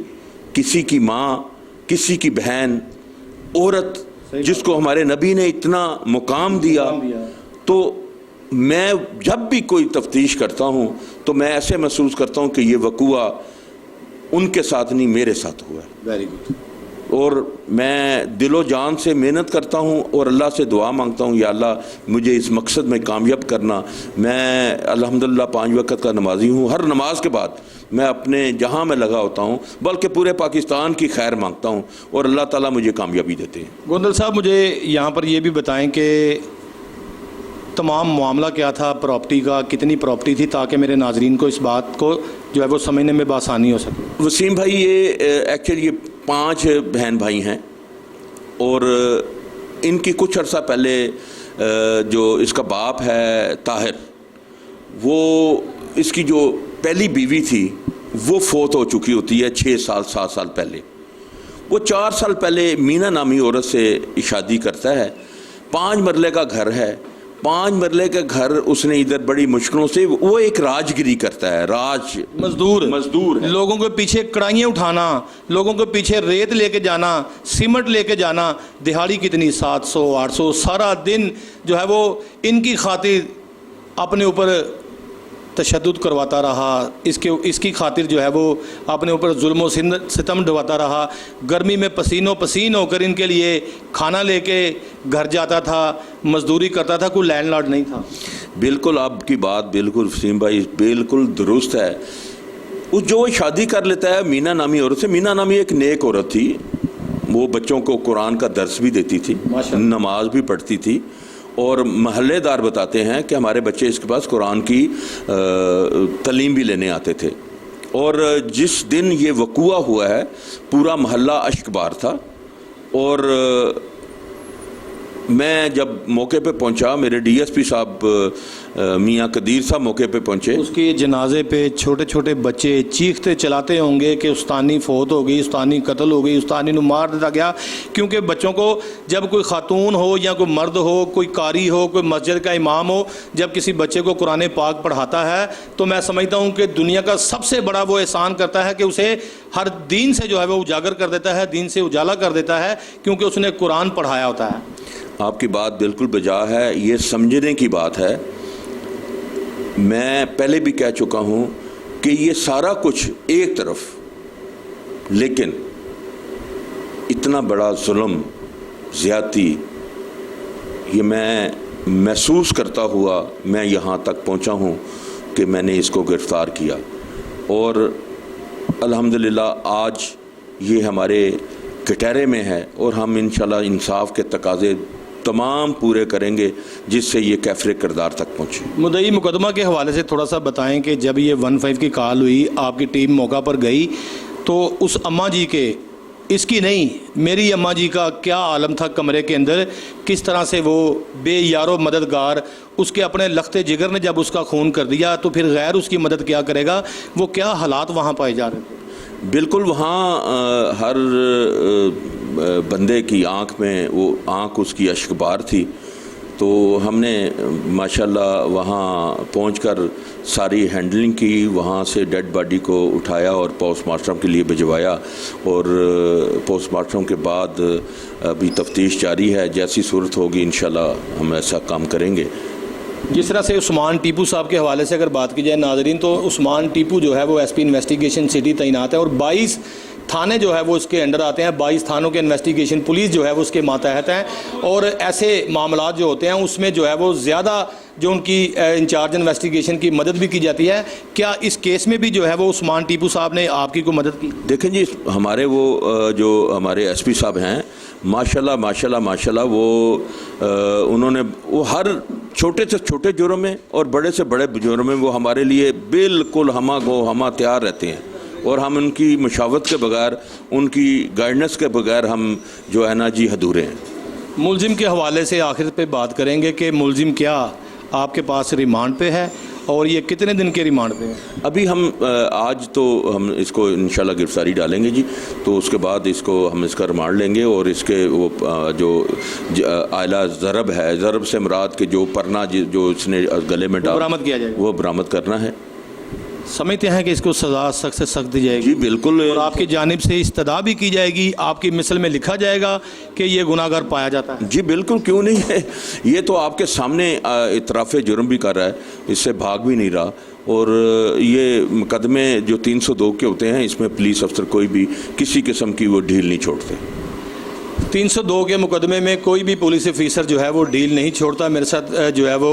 किसी की माँ, किसी की बहन, औरत, जिसको हमारे नबी ने इतना मुकाम दिया। तो मैं जब भी कोई तफ्तीश करता हूँ तो मैं ऐसे महसूस करता हूँ कि ये वक़ुआ उनके साथ नहीं, मेरे साथ हुआ है। Very good. और मैं दिलो जान से मेहनत करता हूँ और अल्लाह से दुआ मांगता हूँ, या अल्लाह मुझे इस मकसद में कामयाब करना। मैं अल्हम्दुलिल्लाह 5 वक्त का नमाजी हूँ। हर नमाज के बाद मैं अपने जहाँ मैं लगा होता हूँ, बल्कि पूरे पाकिस्तान की खैर मांगता हूँ और अल्लाह ताला मुझे कामयाबी देते हैं। गोंदल साहब, मुझे यहाँ पर ये भी बताएं कि तमाम मामला क्या था प्रॉपर्टी का, कितनी प्रॉपर्टी थी, ताकि मेरे नाजरीन को इस बात को जो है वो समझने में आसानी हो सके। वसीम भाई, ये एक्चुअली ये 5 बहन भाई हैं और इनकी कुछ अर्सा पहले जो इसका बाप है ताहिर, वो इसकी जो पहली बीवी थी वो फोत हो चुकी होती है 6 साल 7 साल पहले। वो 4 साल पहले मीना नामी औरत से शादी करता है। 5 मरले का घर है। 5 मरले का घर उसने इधर बड़ी मुश्किलों से, वो एक राजगिरी करता है, मजदूर है। लोगों के पीछे कढ़ाइयाँ उठाना, लोगों के पीछे रेत लेके जाना, सीमेंट लेके जाना, दिहाड़ी कितनी 700 800, सारा दिन जो है वो इनकी खातिर अपने ऊपर तशद्दुद करवाता रहा, इसकी खातिर जो है वो अपने ऊपर जुल्म सितम ढवाता रहा। गर्मी में पसीनों पसीन होकर इनके लिए खाना लेके घर जाता था, मजदूरी करता था, कोई लैंडलॉर्ड नहीं था। बिल्कुल, आपकी बात बिल्कुल वसीम भाई बिल्कुल दुरुस्त है। उस जो शादी कर लेता है मीना नामी औरत से, मीना नामी एक नेक औरत थी, वो बच्चों को कुरान का दर्स भी देती थी, नमाज भी पढ़ती थी और महल्लेदार बताते हैं कि हमारे बच्चे इसके पास कुरान की तालीम भी लेने आते थे। और जिस दिन ये वक़ुआ हुआ है पूरा महल्ला अश्कबार था और मैं जब मौके पे पहुंचा, मेरे डीएसपी साहब मियाँ कदीर साहब मौके पे पहुंचे। उसके जनाजे पे छोटे छोटे बच्चे चीखते चलाते होंगे कि उस्तानी फौत हो गई, उस्तानी कत्ल हो गई, उस्तानी ਨੂੰ मार दिया गया। क्योंकि बच्चों को जब कोई खातून हो या कोई मर्द हो, कोई कारी हो, कोई मस्जिद का इमाम हो, जब किसी बच्चे को कुरान पाक पढ़ाता है तो मैं समझता हूँ कि दुनिया का सबसे बड़ा वो एहसान करता है कि उसे हर दीन से जो है वो उजागर कर देता है, दीन से उजाला कर देता है, क्योंकि उसने कुरान पढ़ाया होता है। आपकी बात बिल्कुल बजा है, ये समझने की बात है। मैं पहले भी कह चुका हूँ कि ये सारा कुछ एक तरफ, लेकिन इतना बड़ा जुल्म, ज़्यादती, ये मैं महसूस करता हुआ मैं यहाँ तक पहुँचा हूँ कि मैंने इसको गिरफ़्तार किया। और अल्हम्दुलिल्लाह आज ये हमारे कटहरे में है और हम इंशाल्लाह इंसाफ के तकाजे तमाम पूरे करेंगे जिससे ये कैफरे किरदार तक पहुँचे। मुद्दई मुकदमा के हवाले से थोड़ा सा बताएं कि जब ये 15 की कॉल हुई, आपकी टीम मौका पर गई, तो उस अम्मा जी के, इसकी नहीं, मेरी अम्मा जी का क्या आलम था कमरे के अंदर, किस तरह से वो बेयारो मददगार, उसके अपने लखते जिगर ने जब उसका खून कर दिया तो फिर गैर उसकी मदद क्या करेगा, वो क्या हालात वहाँ पाए जा रहे थे? बिल्कुल, वहाँ हर बंदे की आँख में वो आँख उसकी अश्कबार थी। तो हमने माशाल्लाह वहाँ पहुंचकर सारी हैंडलिंग की, वहाँ से डेड बॉडी को उठाया और पोस्टमार्टम के लिए भिजवाया और पोस्टमार्टम के बाद अभी तफ्तीश जारी है। जैसी सूरत होगी इंशाल्लाह हम ऐसा काम करेंगे। जिस तरह से उस्मान टीपू साहब के हवाले से अगर बात की जाए नाज़रीन, तो उस्मान टीपू जो है वो एसपी इन्वेस्टिगेशन सिटी तैनात है और 22 थाने जो है वो उसके अंडर आते हैं। 22 थानों के इन्वेस्टिगेशन पुलिस जो है वो उसके मातहत हैं और ऐसे मामलात जो होते हैं उसमें जो है वो ज़्यादा जो उनकी इंचार्ज इन्वेस्टिगेशन की मदद भी की जाती है। क्या इस केस में भी जो है वो उस्मान टीपू साहब ने आपकी को मदद की? देखें जी, हमारे वो जो हमारे एसपी साहब हैं माशाल्लाह वो उन्होंने वो हर छोटे से छोटे जुर्म में और बड़े से बड़े जुर्म में वो हमारे लिए बिल्कुल हमा तैयार रहते हैं और हम उनकी मशावरत के बगैर, उनकी गाइडेंस के बगैर हम जो है ना जी अधूरे हैं। मुलजिम के हवाले से आखिर पे बात करेंगे कि मुलजिम क्या आपके पास रिमांड पे है और ये कितने दिन के रिमांड पे है? अभी हम आज तो हम इसको इंशाल्लाह गिरफ्तारी डालेंगे जी, तो उसके बाद इसको हम इसका रिमांड लेंगे और इसके वो जो आला ज़रब है, ज़रब से मुराद के जो परना जो इसने गले में डाला बरामद किया जाएगा, वो बरामद करना है। समझते हैं कि इसको सज़ा सख्त से सख्त दी जाएगी? जी बिल्कुल। और आपकी जानिब से इस्तदा भी की जाएगी, आपकी मिसल में लिखा जाएगा कि ये गुनाहगार पाया जाता है? जी बिल्कुल, क्यों नहीं है। ये तो आपके सामने इतराफ़ जुर्म भी कर रहा है, इससे भाग भी नहीं रहा। और ये मुकदमे जो 302 के होते हैं इसमें पुलिस अफसर कोई भी किसी किस्म की वो ढील नहीं छोड़ते। 302 के मुकदमे में कोई भी पुलिस ऑफिसर जो है वो डील नहीं छोड़ता। मेरे साथ जो है वो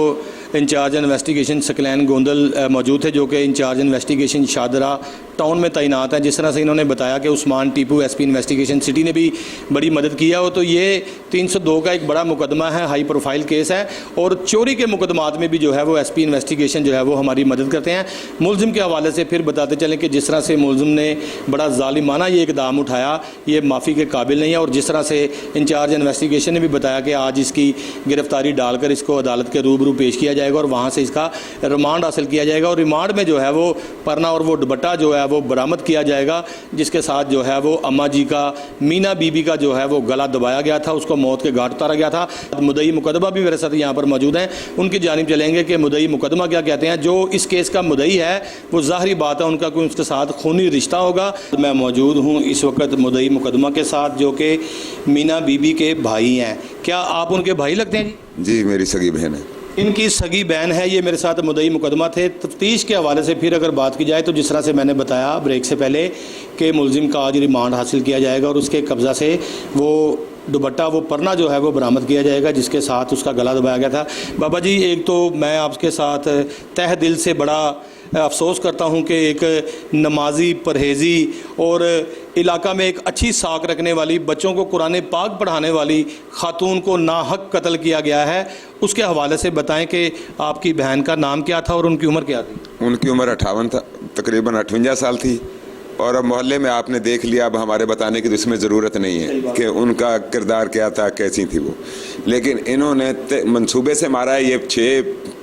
इंचार्ज इन्वेस्टिगेशन सकलैन गोंदल मौजूद थे, जो कि इंचार्ज इन्वेस्टिगेशन शादरा टाउन में तैनात है। जिस तरह से इन्होंने बताया कि Usman Tipu SP investigation city ने भी बड़ी मदद किया हो, तो ये 302 का एक बड़ा मुकदमा है, हाई प्रोफाइल केस है और चोरी के मुकदमात में भी जो है वो एसपी इन्वेस्टिगेशन जो है वो हमारी मदद करते हैं। मुलजिम के हवाले से फिर बताते चलें कि जिस तरह से मुलजिम ने बड़ा जालिमाना ये इकदाम उठाया, ये माफ़ी के काबिल नहीं है। और जिस तरह से इंचार्ज इन्वेस्टिगेशन ने भी बताया कि आज इसकी गिरफ्तारी डालकर इसको अदालत के रूबरू पेश किया जाएगा और वहाँ से इसका रिमांड हासिल किया जाएगा और रिमांड में जो है वो परना और वो दुपट्टा जो है वो बरामद किया जाएगा, जिसके साथ जो है वो अम्मा जी का, मीना बीबी का जो है वो गला दबाया गया था, उसको मौत के घाट उतारा गया था। मुद्दई मुकदमा भी मेरे साथ यहाँ पर मौजूद हैं, उनकी जानिब चलेंगे कि मुद्दई मुकदमा क्या कहते हैं। जो इस केस का मुद्दई है वो ज़ाहिरी बात है उनका कोई उसके साथ खूनी रिश्ता होगा। मैं मौजूद हूँ इस वक्त मुद्दई मुकदमा के साथ, जो कि मीना बीबी के भाई हैं। क्या आप उनके भाई लगते हैं जी? जी, मेरी सगी बहन है। इनकी सगी बहन है, ये मेरे साथ मुद्दई मुकदमा थे। तफ्तीश के हवाले से फिर अगर बात की जाए तो जिस तरह से मैंने बताया ब्रेक से पहले कि मुलजिम का आज रिमांड हासिल किया जाएगा और उसके कब्ज़ा से वो दुपट्टा, वो परना जो है वो बरामद किया जाएगा, जिसके साथ उसका गला दबाया गया था। बाबा जी, एक तो मैं आपके साथ तह दिल से बड़ा अफसोस करता हूं कि एक नमाजी, परहेज़ी और इलाका में एक अच्छी साख रखने वाली, बच्चों को कुरान पाक पढ़ाने वाली खातून को नाहक कत्ल किया गया है। उसके हवाले से बताएं कि आपकी बहन का नाम क्या था और उनकी उम्र क्या थी? उनकी उम्र 58 था, तकरीबन 58 साल थी। और अब मोहल्ले में आपने देख लिया, अब हमारे बताने की तो इसमें ज़रूरत नहीं है कि उनका किरदार क्या था, कैसी थी वो। लेकिन इन्होंने मंसूबे से मारा है। ये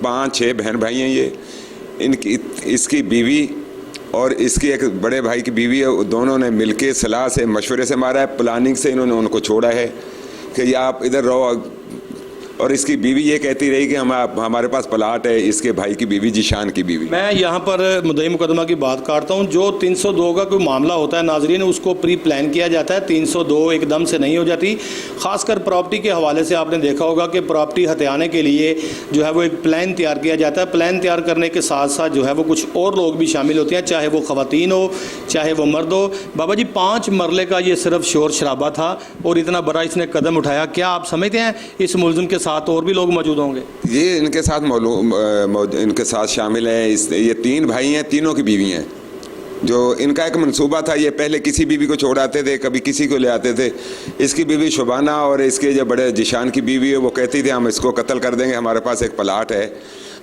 5-6 बहन भाई हैं। ये इनकी, इसकी बीवी और इसकी एक बड़े भाई की बीवी है, दोनों ने मिलके सलाह से, मशवरे से मारा है। प्लानिंग से इन्होंने उनको छोड़ा है कि या आप इधर रहो। और इसकी बीवी ये कहती रही कि हमारे पास प्लाट है, इसके भाई की बीवी, जीशान की बीवी। मैं यहाँ पर मुद्दई मुकदमा की बात करता हूँ। जो 302 का कोई मामला होता है नाजरीन, उसको प्री प्लान किया जाता है। 302 एकदम से नहीं हो जाती। खासकर प्रॉपर्टी के हवाले से आपने देखा होगा कि प्रॉपर्टी हथियाने के लिए जो है वो एक प्लान तैयार किया जाता है। प्लान तैयार करने के साथ साथ जो है वो कुछ और लोग भी शामिल होते हैं, चाहे वो ख़वातीन हो चाहे वो मर्द हो। बाबा जी, 5 मरले का ये सिर्फ शोर शराबा था और इतना बड़ा इसने कदम उठाया। क्या आप समझते हैं इस मुलजिम के साथ और भी लोग मौजूद होंगे? ये इनके साथ इनके साथ शामिल हैं। ये 3 भाई हैं, तीनों की बीवी हैं। जो इनका एक मंसूबा था, ये पहले किसी बीवी को छोड़ाते थे, कभी किसी को ले आते थे। इसकी बीवी शुबाना और इसके जो बड़े जिशान की बीवी है वो कहती थी हम इसको कत्ल कर देंगे, हमारे पास एक प्लाट है,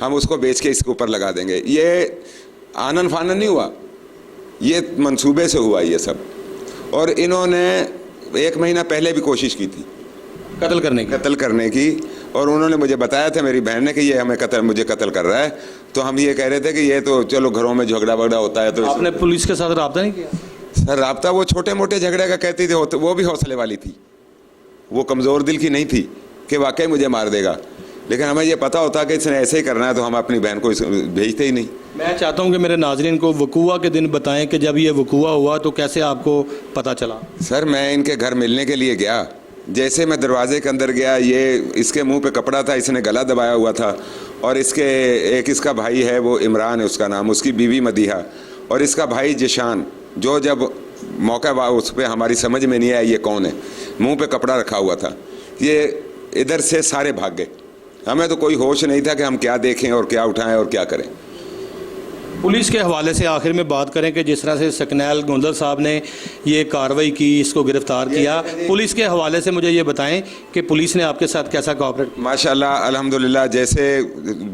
हम उसको बेच के इसके ऊपर लगा देंगे। ये आनन फानन नहीं हुआ, ये मंसूबे से हुआ ये सब। और इन्होंने 1 महीना पहले भी कोशिश की थी कत्ल करने की, और उन्होंने मुझे बताया था मेरी बहन ने कि ये हमें मुझे कत्ल कर रहा है। तो हम ये कह रहे थे कि ये तो चलो घरों में झगड़ा वगड़ा होता है। तो आपने पुलिस के साथ रब्ता नहीं किया? सर राब्ता वो छोटे मोटे झगड़े का कहती थी, वो भी हौसले वाली थी, वो कमज़ोर दिल की नहीं थी कि वाकई मुझे मार देगा। लेकिन हमें ये पता होता कि इसने ऐसे ही करना है तो हम अपनी बहन को भेजते ही नहीं। मैं चाहता हूं कि मेरे नाज़रीन को वकूआ के दिन बताएं कि जब ये वकूआ हुआ तो कैसे आपको पता चला? सर मैं इनके घर मिलने के लिए गया, जैसे मैं दरवाजे के अंदर गया, ये इसके मुंह पे कपड़ा था, इसने गला दबाया हुआ था, और इसका भाई है, वो इमरान है उसका नाम, उसकी बीवी मदीहा, और इसका भाई जिशान, जो जब मौका उस पर हमारी समझ में नहीं आया ये कौन है, मुंह पे कपड़ा रखा हुआ था, ये इधर से सारे भाग गए। हमें तो कोई होश नहीं था कि हम क्या देखें और क्या उठाएं और क्या करें। पुलिस के हवाले से आखिर में बात करें कि जिस तरह से सकनैल गोंदल साहब ने ये कार्रवाई की, इसको गिरफ्तार किया, पुलिस के हवाले से मुझे ये बताएं कि पुलिस ने आपके साथ कैसा कोऑपरेट? माशाल्लाह अल्हम्दुलिल्लाह, जैसे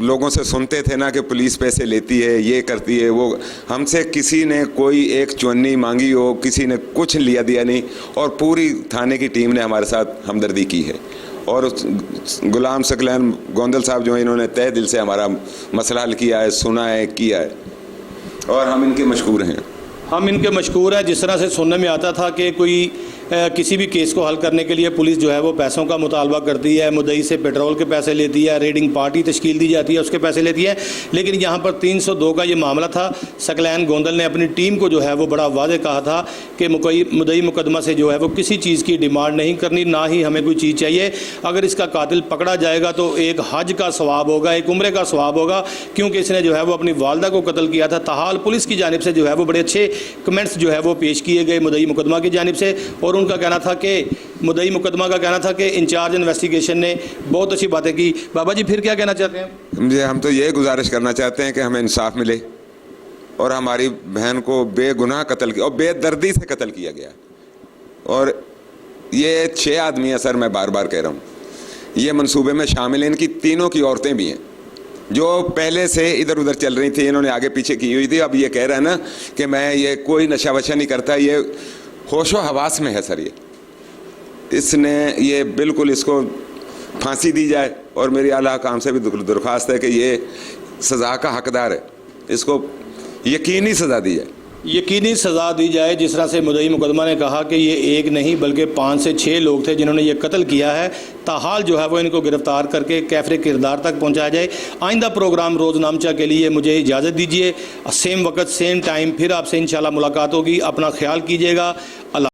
लोगों से सुनते थे ना कि पुलिस पैसे लेती है, ये करती है, वो हमसे किसी ने कोई एक चुन्नी मांगी हो, किसी ने कुछ लिया दिया नहीं, और पूरी थाने की टीम ने हमारे साथ हमदर्दी की है। और गुलाम सकलैन गोंदल साहब जो है, इन्होंने तहे दिल से हमारा मसला हल किया है, सुना है, किया है, और हम इनके मशकूर हैं। हम इनके मशकूर हैं। जिस तरह से सुनने में आता था कि कोई किसी भी केस को हल करने के लिए पुलिस जो है वो पैसों का मुतालबा करती है, मुद्दई से पेट्रोल के पैसे लेती है, रेडिंग पार्टी तश्कील दी जाती है, उसके पैसे लेती है, लेकिन यहाँ पर 302 का ये मामला था। सकलैन गोंदल ने अपनी टीम को जो है वो बड़ा वादे कहा था कि मुद्दई मुकदमा से जो है वो किसी चीज़ की डिमांड नहीं करनी, ना ही हमें कोई चीज़ चाहिए। अगर इसका कातिल पकड़ा जाएगा तो एक हज का सवाब होगा, एक उम्रे का सवाब होगा, क्योंकि इसने जो है वो अपनी वालदा को कत्ल किया था। ताहाल पुलिस की जानिब से जो है वो बड़े अच्छे कमेंट्स जो है वो पेश किए गए मुद्दई मुकदमा की जानिब से, और उनका कहना था कि मुद्दई मुकदमा का कहना था कि इंचार्ज इन्वेस्टिगेशन ने बहुत अच्छी बातें की। बाबा जी फिर क्या कहना चाहते हैं? हम तो ये गुजारिश करना चाहते हैं कि हमें इंसाफ मिले, और हमारी बहन को बेगुनाह कत्ल किया और बेदर्दी से कत्ल किया गया। और ये 6 आदमी हैं सर, मैं बार बार कह रहा हूँ, ये मंसूबे में शामिल हैं। इनकी तीनों की औरतें भी हैं जो पहले से इधर उधर चल रही थी, इन्होंने आगे पीछे की हुई थी। अब ये कह रहा है ना कि मैं ये कोई नशा वशा नहीं करता, ये होशो हवास में है सर। इसने ये बिल्कुल इसको फांसी दी जाए, और मेरी आला काम से भी दरख्वास्त है कि ये सज़ा का हकदार है, इसको यकीनी सज़ा दी जाए, यकीनी सज़ा दी जाए। जिस तरह से मुद्दई मुकदमा ने कहा कि ये एक नहीं बल्कि 5 से 6 लोग थे जिन्होंने ये कत्ल किया है, ताहाल जो है वो इनको गिरफ्तार करके कैफरे किरदार तक पहुंचाया जाए। आइंदा प्रोग्राम रोज़नामचा के लिए मुझे इजाज़त दीजिए। सेम वक्त सेम टाइम फिर आपसे इंशाल्लाह मुलाकात होगी। अपना ख्याल कीजिएगा। अल्लाह।